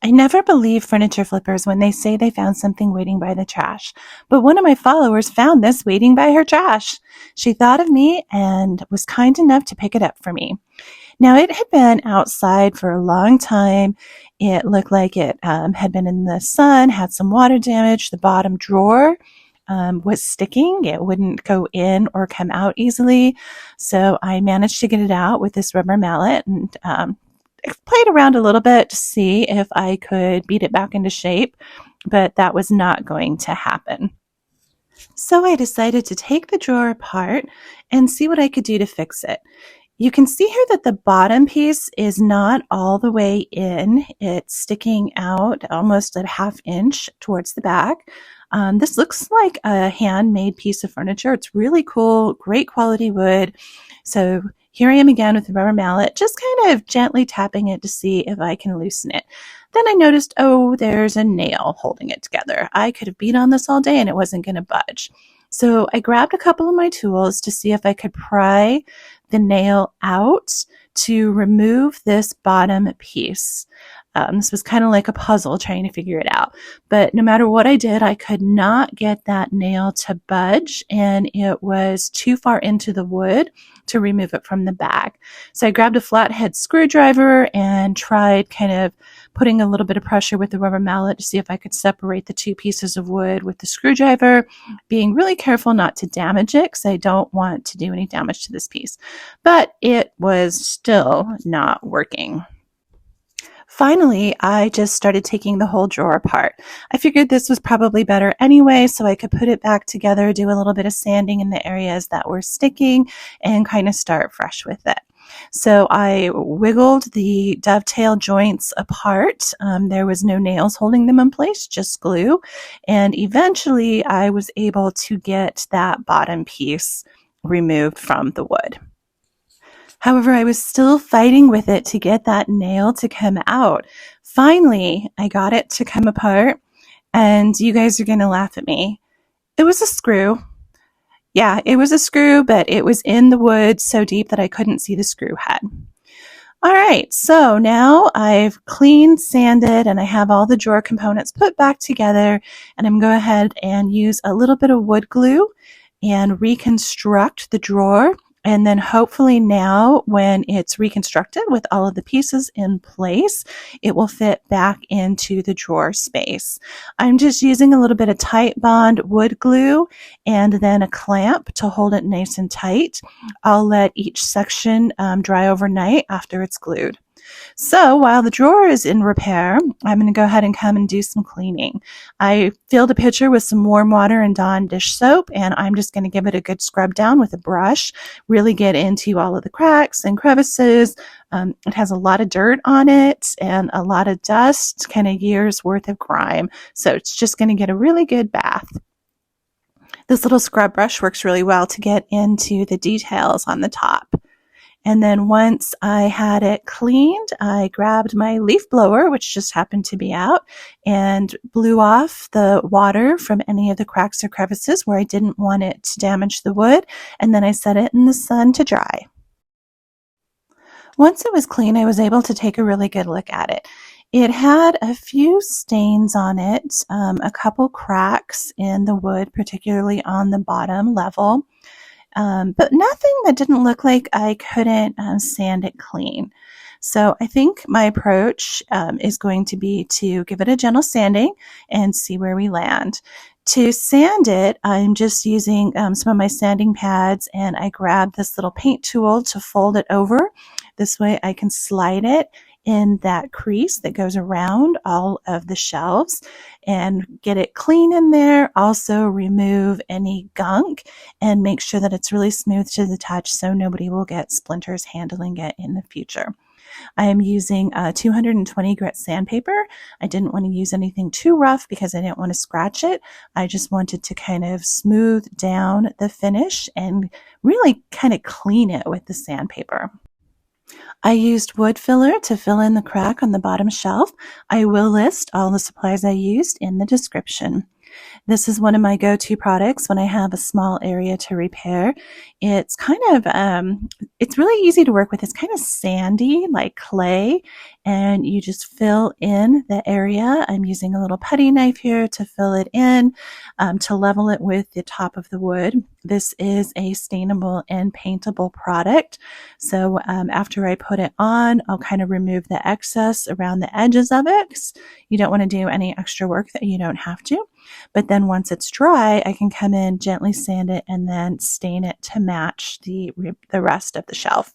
I never believe furniture flippers when they say they found something waiting by the trash, but one of my followers found this waiting by her trash. She thought of me and was kind enough to pick it up for me. Now, it had been outside for a long time. It looked like it had been in the sun, had some water damage. The bottom drawer was sticking. It wouldn't go in or come out easily. So I managed to get it out with this rubber mallet and played around a little bit to see if I could beat it back into shape, but that was not going to happen. So I decided to take the drawer apart and see what I could do to fix it. You can see here that the bottom piece is not all the way in. It's sticking out almost a ½ inch towards the back. This looks like a handmade piece of furniture. It's really cool, great quality wood. So here I am again with the rubber mallet, just kind of gently tapping it to see if I can loosen it. Then I noticed, oh, there's a nail holding it together. I could have beat on this all day and it wasn't going to budge. So I grabbed a couple of my tools to see if I could pry the nail out to remove this bottom piece. This was kind of like a puzzle trying to figure it out. But no matter what I did, I could not get that nail to budge, and it was too far into the wood to remove it from the bag. So I grabbed a flathead screwdriver and tried kind of putting a little bit of pressure with the rubber mallet to see if I could separate the two pieces of wood with the screwdriver, being really careful not to damage it because I don't want to do any damage to this piece. But it was still not working. Finally, I just started taking the whole drawer apart. I figured this was probably better anyway, so I could put it back together, do a little bit of sanding in the areas that were sticking, and kind of start fresh with it. So I wiggled the dovetail joints apart. There was no nails holding them in place, just glue. And eventually I was able to get that bottom piece removed from the wood. However, I was still fighting with it to get that nail to come out. Finally, I got it to come apart, and you guys are going to laugh at me. It was a screw. Yeah, it was a screw, but it was in the wood so deep that I couldn't see the screw head. All right, so now I've cleaned, sanded, and I have all the drawer components put back together, and I'm going to go ahead and use a little bit of wood glue and reconstruct the drawer. And then hopefully now when it's reconstructed with all of the pieces in place, it will fit back into the drawer space. I'm just using a little bit of Tight Bond wood glue and then a clamp to hold it nice and tight. I'll let each section dry overnight after it's glued. So while the drawer is in repair, I'm going to go ahead and come and do some cleaning. I filled a pitcher with some warm water and Dawn dish soap, and I'm just going to give it a good scrub down with a brush, really get into all of the cracks and crevices. It has a lot of dirt on it and a lot of dust, kind of years worth of grime. So it's just going to get a really good bath. This little scrub brush works really well to get into the details on the top. And then once I had it cleaned, I grabbed my leaf blower, which just happened to be out, and blew off the water from any of the cracks or crevices where I didn't want it to damage the wood. And then I set it in the sun to dry. Once it was clean, I was able to take a really good look at it. It had a few stains on it, a couple cracks in the wood, particularly on the bottom level. But nothing that didn't look like I couldn't sand it clean. So I think my approach is going to be to give it a gentle sanding and see where we land. To sand it, I'm just using some of my sanding pads, and I grabbed this little paint tool to fold it over. This way I can slide it in that crease that goes around all of the shelves and get it clean in there. Also remove any gunk and make sure that it's really smooth to the touch so nobody will get splinters handling it in the future. I am using 220 grit sandpaper. I didn't want to use anything too rough because I didn't want to scratch it. I just wanted to kind of smooth down the finish and really kind of clean it with the sandpaper. I used wood filler to fill in the crack on the bottom shelf. I will list all the supplies I used in the description. This is one of my go-to products when I have a small area to repair. It's kind of, it's really easy to work with. It's kind of sandy, like clay, and you just fill in the area. I'm using a little putty knife here to fill it in, to level it with the top of the wood. This is a stainable and paintable product. So after I put it on, I'll kind of remove the excess around the edges of it. You don't want to do any extra work that you don't have to. But then once it's dry, I can come in, gently sand it, and then stain it to match the rest of the shelf.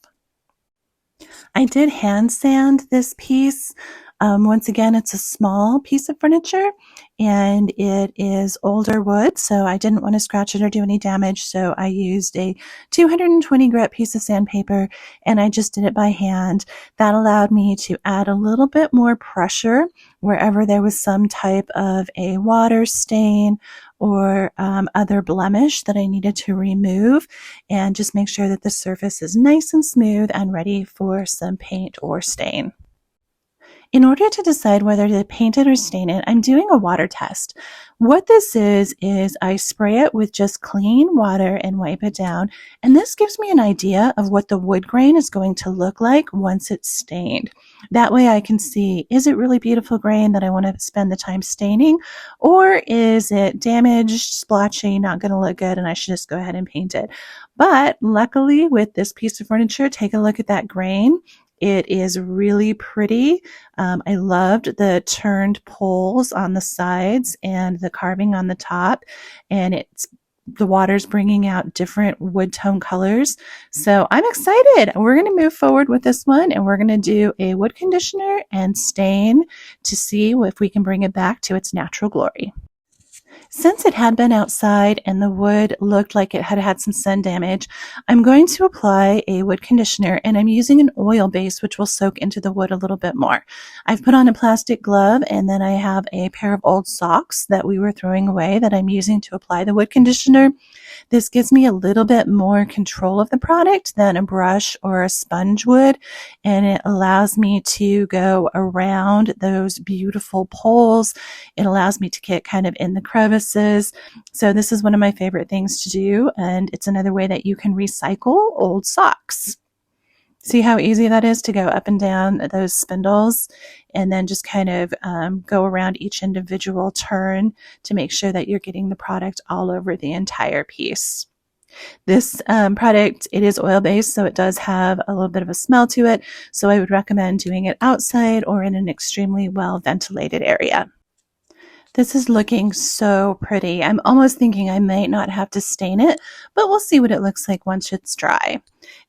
I did hand sand this piece. Once again, it's a small piece of furniture and it is older wood, so I didn't want to scratch it or do any damage, so I used a 220 grit piece of sandpaper and I just did it by hand. That allowed me to add a little bit more pressure wherever there was some type of a water stain or other blemish that I needed to remove, and just make sure that the surface is nice and smooth and ready for some paint or stain. In order to decide whether to paint it or stain it, I'm doing a water test. What this is I spray it with just clean water and wipe it down, and this gives me an idea of what the wood grain is going to look like once it's stained. That way I can see, is it really beautiful grain that I want to spend the time staining, or is it damaged, splotchy, not going to look good, and I should just go ahead and paint it. But luckily with this piece of furniture, take a look at that grain. It is really pretty. I loved the turned poles on the sides and the carving on the top, and the water's bringing out different wood tone colors. So I'm excited. We're going to move forward with this one, and we're going to do a wood conditioner and stain to see if we can bring it back to its natural glory. Since it had been outside and the wood looked like it had had some sun damage, I'm going to apply a wood conditioner, and I'm using an oil base which will soak into the wood a little bit more. I've put on a plastic glove, and then I have a pair of old socks that we were throwing away that I'm using to apply the wood conditioner. This gives me a little bit more control of the product than a brush or a sponge would, and it allows me to go around those beautiful poles. It allows me to get kind of in the crevices. So this is one of my favorite things to do, and it's another way that you can recycle old socks. See how easy that is to go up and down those spindles, and then just kind of go around each individual turn to make sure that you're getting the product all over the entire piece. This product, it is oil-based, so it does have a little bit of a smell to it, so I would recommend doing it outside or in an extremely well-ventilated area. This is looking so pretty. I'm almost thinking I might not have to stain it, but we'll see what it looks like once it's dry.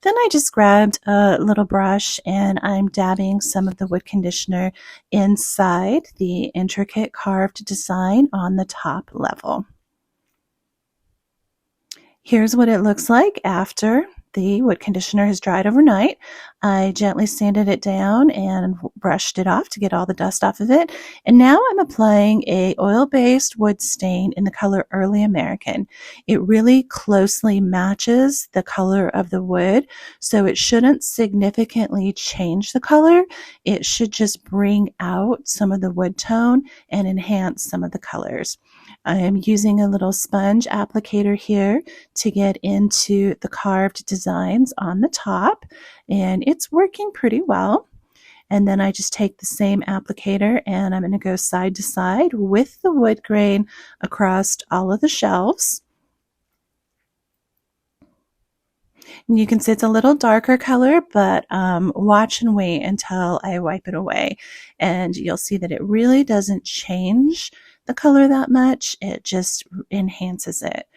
Then I just grabbed a little brush and I'm dabbing some of the wood conditioner inside the intricate carved design on the top level. Here's what it looks like after the wood conditioner has dried overnight. I gently sanded it down and brushed it off to get all the dust off of it. And now I'm applying a oil-based wood stain in the color Early American. It really closely matches the color of the wood, so it shouldn't significantly change the color. It should just bring out some of the wood tone and enhance some of the colors. I am using a little sponge applicator here to get into the carved designs on the top, and it's working pretty well. And then I just take the same applicator and I'm going to go side to side with the wood grain across all of the shelves. And you can see it's a little darker color, but watch and wait until I wipe it away, and you'll see that it really doesn't change the color that much. It just enhances it.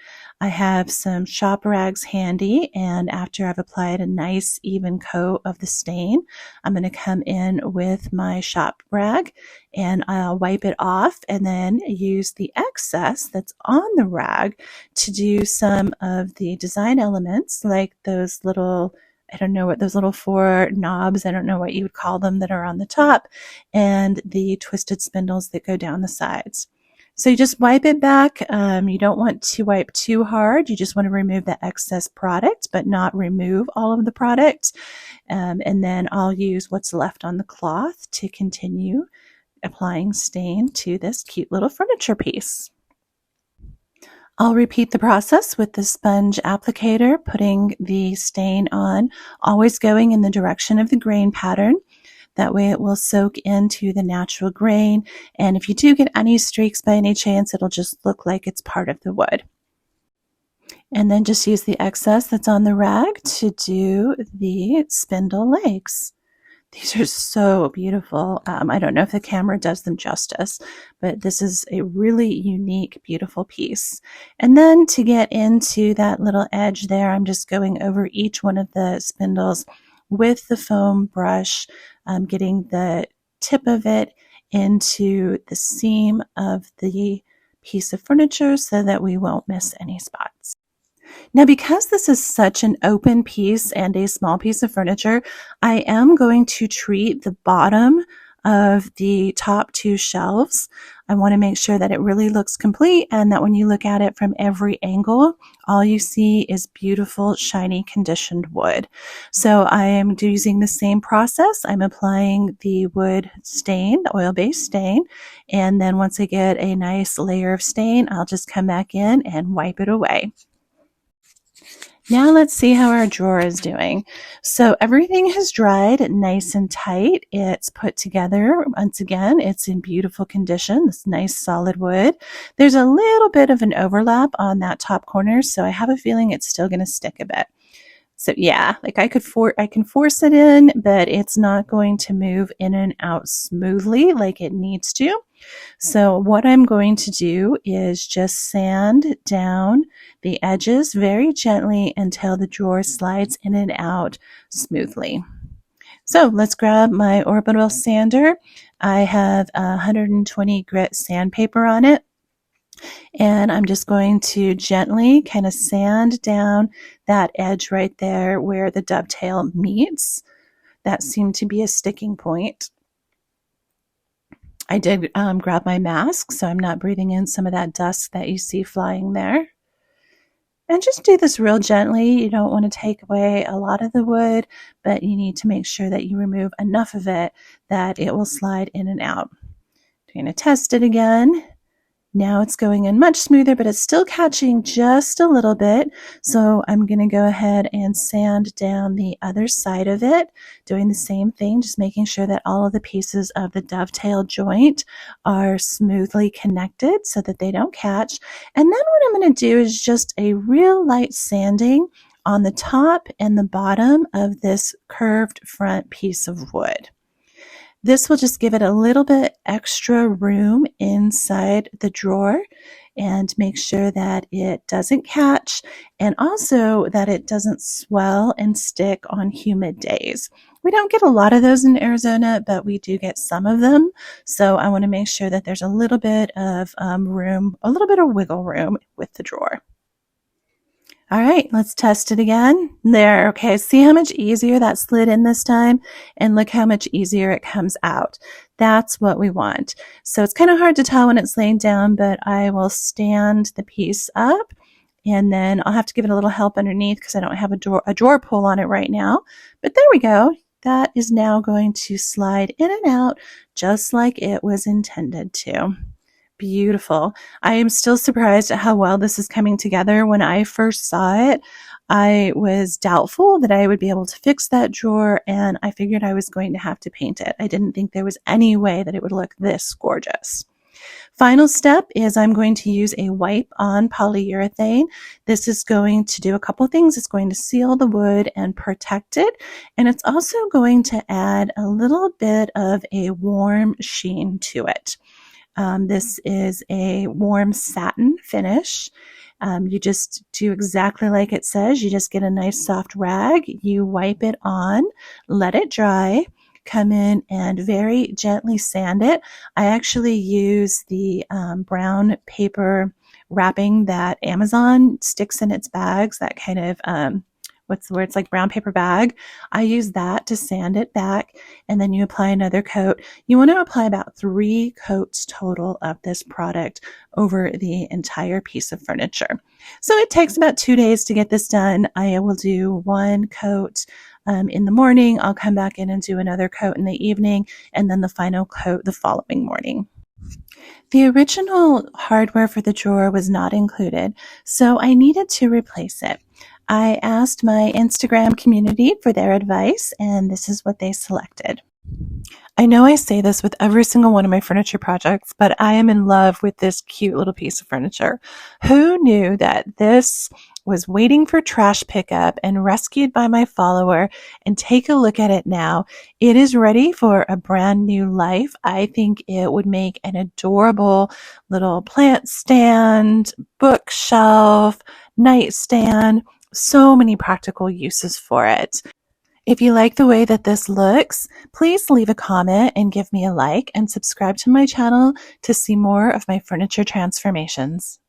I have some shop rags handy, and after I've applied a nice even coat of the stain, I'm going to come in with my shop rag and I'll wipe it off and then use the excess that's on the rag to do some of the design elements, like those little, I don't know what those little 4 knobs, I don't know what you would call them, that are on the top, and the twisted spindles that go down the sides. So you just wipe it back. You don't want to wipe too hard. You just want to remove the excess product, but not remove all of the product. And then I'll use what's left on the cloth to continue applying stain to this cute little furniture piece. I'll repeat the process with the sponge applicator, putting the stain on, always going in the direction of the grain pattern. That way it will soak into the natural grain. And if you do get any streaks by any chance, it'll just look like it's part of the wood. And then just use the excess that's on the rag to do the spindle legs. These are so beautiful. I don't know if the camera does them justice, but this is a really unique, beautiful piece. And then to get into that little edge there, I'm just going over each one of the spindles with the foam brush, getting the tip of it into the seam of the piece of furniture so that we won't miss any spots. Now, because this is such an open piece and a small piece of furniture, I am going to treat the bottom of the top two shelves. I want to make sure that it really looks complete and that when you look at it from every angle, all you see is beautiful, shiny, conditioned wood. So I am using the same process. I'm applying the wood stain, the oil-based stain, and then once I get a nice layer of stain, I'll just come back in and wipe it away. Now let's see how our drawer is doing. So everything has dried nice and tight. It's put together. Once again, it's in beautiful condition, this nice solid wood. There's a little bit of an overlap on that top corner, so I have a feeling it's still going to stick a bit. So yeah, like I can force it in, but it's not going to move in and out smoothly like it needs to. So what I'm going to do is just sand down the edges very gently until the drawer slides in and out smoothly. So let's grab my orbital sander. I have 120 grit sandpaper on it. And I'm just going to gently kind of sand down that edge right there where the dovetail meets. That seemed to be a sticking point. I did grab my mask, so I'm not breathing in some of that dust that you see flying there. And just do this real gently. You don't want to take away a lot of the wood, but you need to make sure that you remove enough of it that it will slide in and out. I'm going to test it again. Now it's going in much smoother, but it's still catching just a little bit. So I'm going to go ahead and sand down the other side of it, doing the same thing, just making sure that all of the pieces of the dovetail joint are smoothly connected so that they don't catch. And then what I'm going to do is just a real light sanding on the top and the bottom of this curved front piece of wood. This will just give it a little bit extra room inside the drawer and make sure that it doesn't catch and also that it doesn't swell and stick on humid days. We don't get a lot of those in Arizona, but we do get some of them. So I want to make sure that there's a little bit of room, a little bit of wiggle room with the drawer. All right, let's test it again. There, okay, see how much easier that slid in this time? And look how much easier it comes out. That's what we want. So it's kind of hard to tell when it's laying down, but I will stand the piece up and then I'll have to give it a little help underneath because I don't have a drawer pull on it right now. But there we go. That is now going to slide in and out just like it was intended to. Beautiful. I am still surprised at how well this is coming together. When I first saw it, I was doubtful that I would be able to fix that drawer, and I figured I was going to have to paint it. I didn't think there was any way that it would look this gorgeous. Final step is I'm going to use a wipe-on polyurethane. This is going to do a couple things. It's going to seal the wood and protect it, and it's also going to add a little bit of a warm sheen to it. This is a warm satin finish. You just do exactly like it says. You just get a nice soft rag, you wipe it on, let it dry, come in and very gently sand it. I actually use the brown paper wrapping that Amazon sticks in its bags, that kind of what's the word? It's like brown paper bag. I use that to sand it back, and then you apply another coat. You want to apply about 3 coats total of this product over the entire piece of furniture. So it takes about 2 days to get this done. I will do 1 coat in the morning. I'll come back in and do another coat in the evening, and then the final coat the following morning. The original hardware for the drawer was not included, so I needed to replace it. I asked my Instagram community for their advice, and this is what they selected. I know I say this with every single one of my furniture projects, but I am in love with this cute little piece of furniture. Who knew that this was waiting for trash pickup and rescued by my follower? And take a look at it now. It is ready for a brand new life. I think it would make an adorable little plant stand, bookshelf, nightstand. So many practical uses for it. If you like the way that this looks, please leave a comment and give me a like and subscribe to my channel to see more of my furniture transformations.